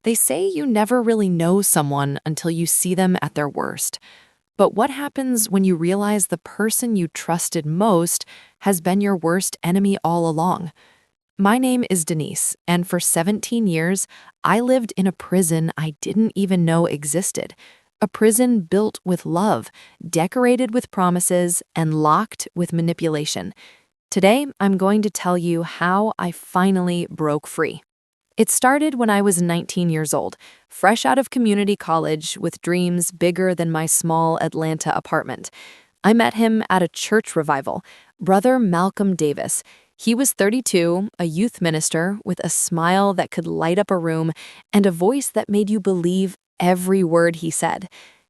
They say you never really know someone until you see them at their worst. But what happens when you realize the person you trusted most has been your worst enemy all along? My name is Denise, and for 17 years, I lived in a prison I didn't even know existed. A prison built with love, decorated with promises, and locked with manipulation. Today, I'm going to tell you how I finally broke free. It started when I was 19 years old, fresh out of community college with dreams bigger than my small Atlanta apartment. I met him at a church revival, Brother Malcolm Davis. He was 32, a youth minister with a smile that could light up a room and a voice that made you believe every word he said.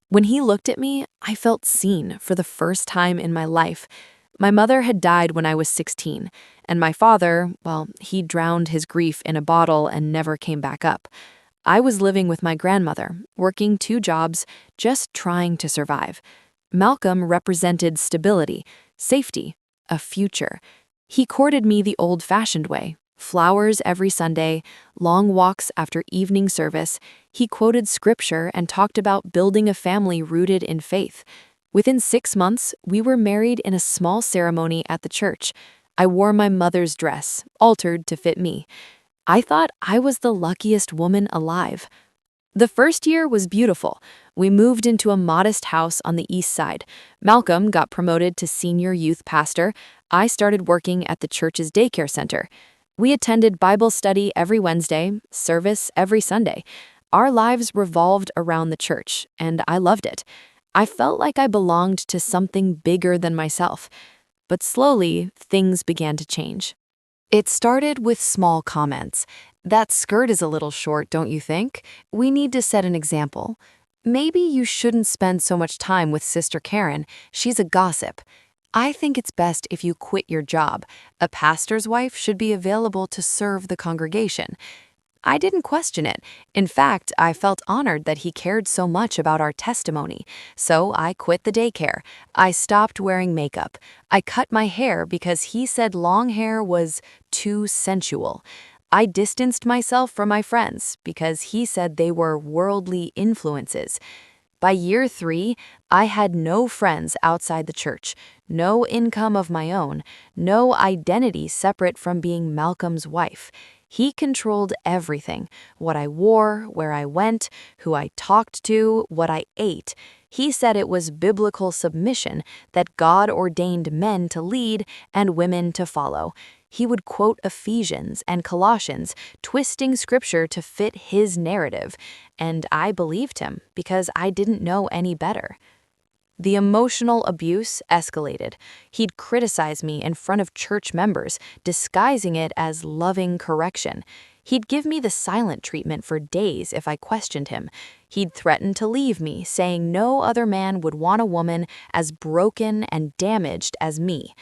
When he looked at me, I felt seen for the first time in my life. My mother had died when I was 16, and my father, well, he drowned his grief in a bottle and never came back up. I was living with my grandmother, working 2 jobs, just trying to survive. Malcolm represented stability, safety, a future. He courted me the old-fashioned way. Flowers every Sunday, long walks after evening service. He quoted scripture and talked about building a family rooted in faith. Within 6 months, we were married in a small ceremony at the church. I wore my mother's dress, altered to fit me. I thought I was the luckiest woman alive. The first year was beautiful. We moved into a modest house on the east side. Malcolm got promoted to senior youth pastor. I started working at the church's daycare center. We attended Bible study every Wednesday, service every Sunday. Our lives revolved around the church, and I loved it. I felt like I belonged to something bigger than myself. But slowly, things began to change. It started with small comments. "That skirt is a little short, don't you think? We need to set an example. Maybe you shouldn't spend so much time with Sister Karen. She's a gossip. I think it's best if you quit your job. A pastor's wife should be available to serve the congregation." I didn't question it. In fact, I felt honored that he cared so much about our testimony. So I quit the daycare. I stopped wearing makeup. I cut my hair because he said long hair was too sensual. I distanced myself from my friends because he said they were worldly influences. By year 3, I had no friends outside the church, no income of my own, no identity separate from being Malcolm's wife. He controlled everything: what I wore, where I went, who I talked to, what I ate. He said it was biblical submission, that God ordained men to lead and women to follow. He would quote Ephesians and Colossians, twisting scripture to fit his narrative. And I believed him because I didn't know any better. The emotional abuse escalated. He'd criticize me in front of church members, disguising it as loving correction. He'd give me the silent treatment for days if I questioned him. He'd threaten to leave me, saying no other man would want a woman as broken and damaged as me.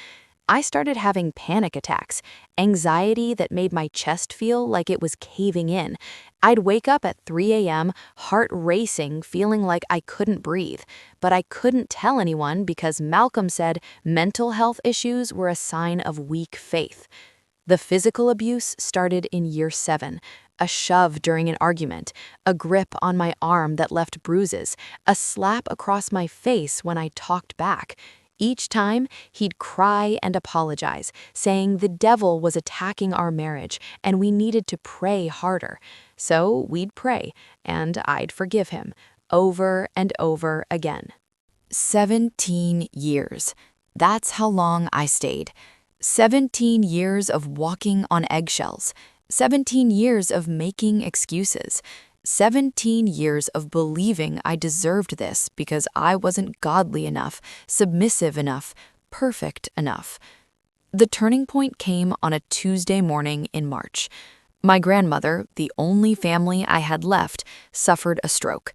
I started having panic attacks, anxiety that made my chest feel like it was caving in. I'd wake up at 3 a.m., heart racing, feeling like I couldn't breathe. But I couldn't tell anyone because Malcolm said mental health issues were a sign of weak faith. The physical abuse started in year 7. A shove during an argument, a grip on my arm that left bruises, a slap across my face when I talked back. Each time, he'd cry and apologize, saying the devil was attacking our marriage and we needed to pray harder. So we'd pray, and I'd forgive him, over and over again. 17 years. That's how long I stayed. 17 years of walking on eggshells. 17 years of making excuses. 17 years of believing I deserved this because I wasn't godly enough, submissive enough, perfect enough. The turning point came on a Tuesday morning in March. My grandmother, the only family I had left, suffered a stroke.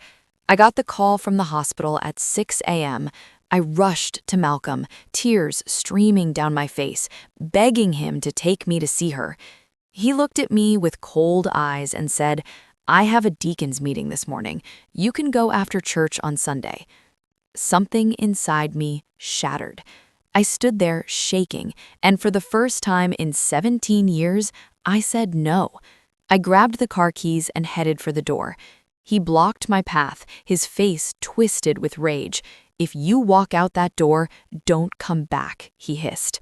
I got the call from the hospital at 6 a.m. I rushed to Malcolm, tears streaming down my face, begging him to take me to see her. He looked at me with cold eyes and said, "I have a deacon's meeting this morning. You can go after church on Sunday." Something inside me shattered. I stood there shaking, and for the first time in 17 years, I said no. I grabbed the car keys and headed for the door. He blocked my path, his face twisted with rage. "If you walk out that door, don't come back," he hissed.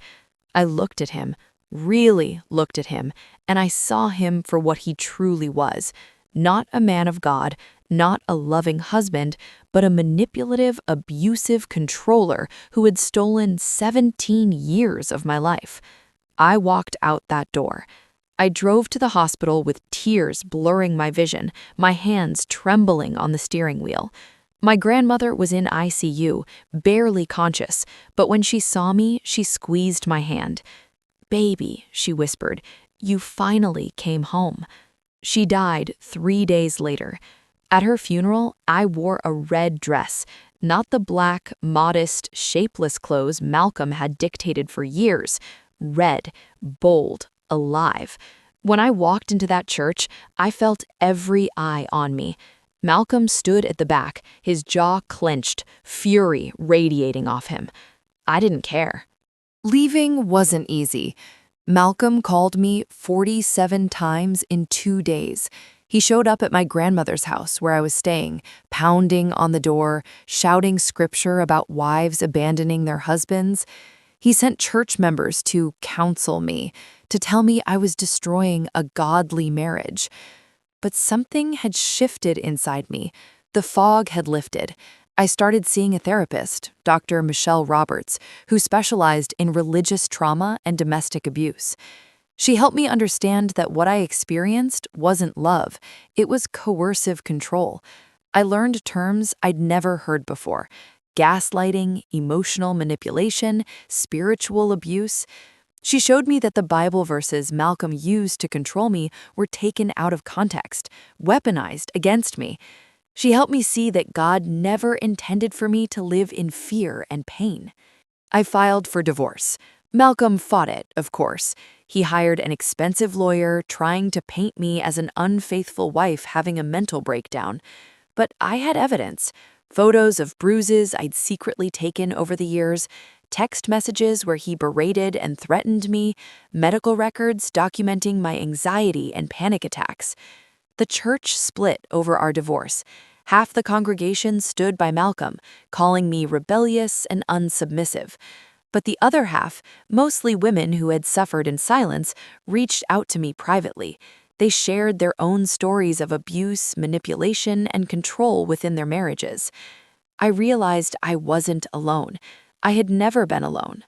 I looked at him, really looked at him, and I saw him for what he truly was. Not a man of God, not a loving husband, but a manipulative, abusive controller who had stolen 17 years of my life. I walked out that door. I drove to the hospital with tears blurring my vision, my hands trembling on the steering wheel. My grandmother was in ICU, barely conscious, but when she saw me, she squeezed my hand. "Baby," she whispered, "you finally came home." She died 3 days later. At her funeral, I wore a red dress, not the black, modest, shapeless clothes Malcolm had dictated for years. Red, bold, alive. When I walked into that church, I felt every eye on me. Malcolm stood at the back, his jaw clenched, fury radiating off him. I didn't care. Leaving wasn't easy. Malcolm called me 47 times in 2 days. He showed up at my grandmother's house where I was staying, pounding on the door, shouting scripture about wives abandoning their husbands. He sent church members to counsel me, to tell me I was destroying a godly marriage. But something had shifted inside me. The fog had lifted. I started seeing a therapist, Dr. Michelle Roberts, who specialized in religious trauma and domestic abuse. She helped me understand that what I experienced wasn't love, it was coercive control. I learned terms I'd never heard before: gaslighting, emotional manipulation, spiritual abuse. She showed me that the Bible verses Malcolm used to control me were taken out of context, weaponized against me. She helped me see that God never intended for me to live in fear and pain. I filed for divorce. Malcolm fought it, of course. He hired an expensive lawyer trying to paint me as an unfaithful wife having a mental breakdown. But I had evidence: photos of bruises I'd secretly taken over the years, text messages where he berated and threatened me, medical records documenting my anxiety and panic attacks. The church split over our divorce. Half the congregation stood by Malcolm, calling me rebellious and unsubmissive. But the other half, mostly women who had suffered in silence, reached out to me privately. They shared their own stories of abuse, manipulation, and control within their marriages. I realized I wasn't alone. I had never been alone.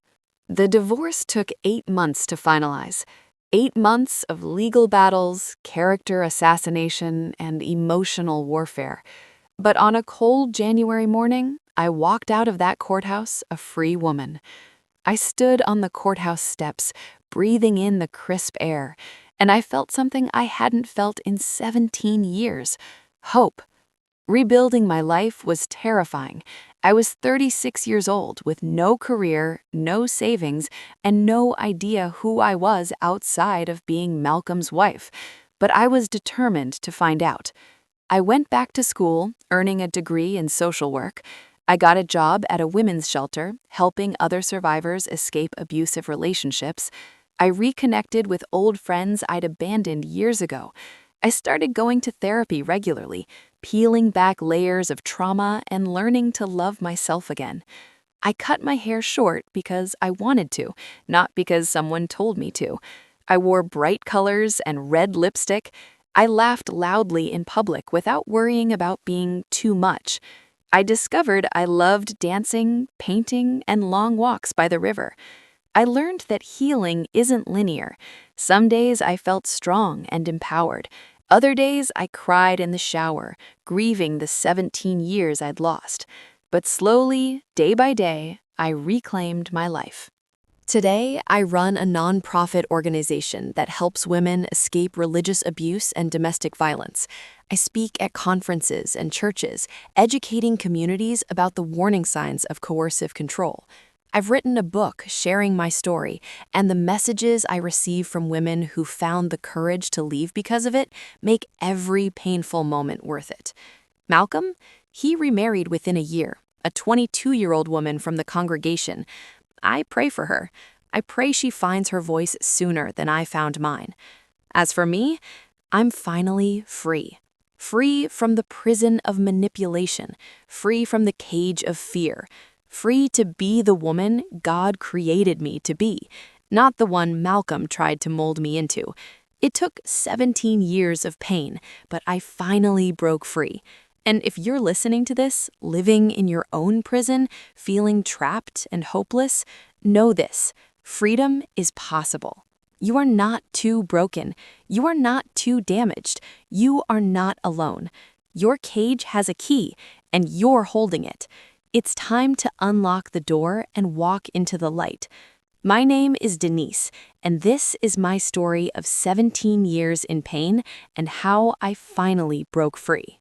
The divorce took 8 months to finalize. 8 months of legal battles, character assassination, and emotional warfare. But on a cold January morning, I walked out of that courthouse a free woman. I stood on the courthouse steps, breathing in the crisp air, and I felt something I hadn't felt in 17 years: hope. Rebuilding my life was terrifying. I was 36 years old with no career, no savings, and no idea who I was outside of being Malcolm's wife. But I was determined to find out. I went back to school, earning a degree in social work. I got a job at a women's shelter, helping other survivors escape abusive relationships. I reconnected with old friends I'd abandoned years ago. I started going to therapy regularly, peeling back layers of trauma and learning to love myself again. I cut my hair short because I wanted to, not because someone told me to. I wore bright colors and red lipstick. I laughed loudly in public without worrying about being too much. I discovered I loved dancing, painting, and long walks by the river. I learned that healing isn't linear. Some days I felt strong and empowered. Other days I cried in the shower, grieving the 17 years I'd lost. But slowly, day by day, I reclaimed my life. Today, I run a nonprofit organization that helps women escape religious abuse and domestic violence. I speak at conferences and churches, educating communities about the warning signs of coercive control. I've written a book sharing my story, and the messages I receive from women who found the courage to leave because of it make every painful moment worth it. Malcolm, he remarried within a year, a 22-year-old woman from the congregation. I pray for her. I pray she finds her voice sooner than I found mine. As for me, I'm finally free. Free from the prison of manipulation, free from the cage of fear, free to be the woman God created me to be, not the one Malcolm tried to mold me into. It took 17 years of pain, but I finally broke free. And if you're listening to this, living in your own prison, feeling trapped and hopeless, know this: freedom is possible. You are not too broken. You are not too damaged. You are not alone. Your cage has a key, and you're holding it. It's time to unlock the door and walk into the light. My name is Denise, and this is my story of 17 years in pain and how I finally broke free.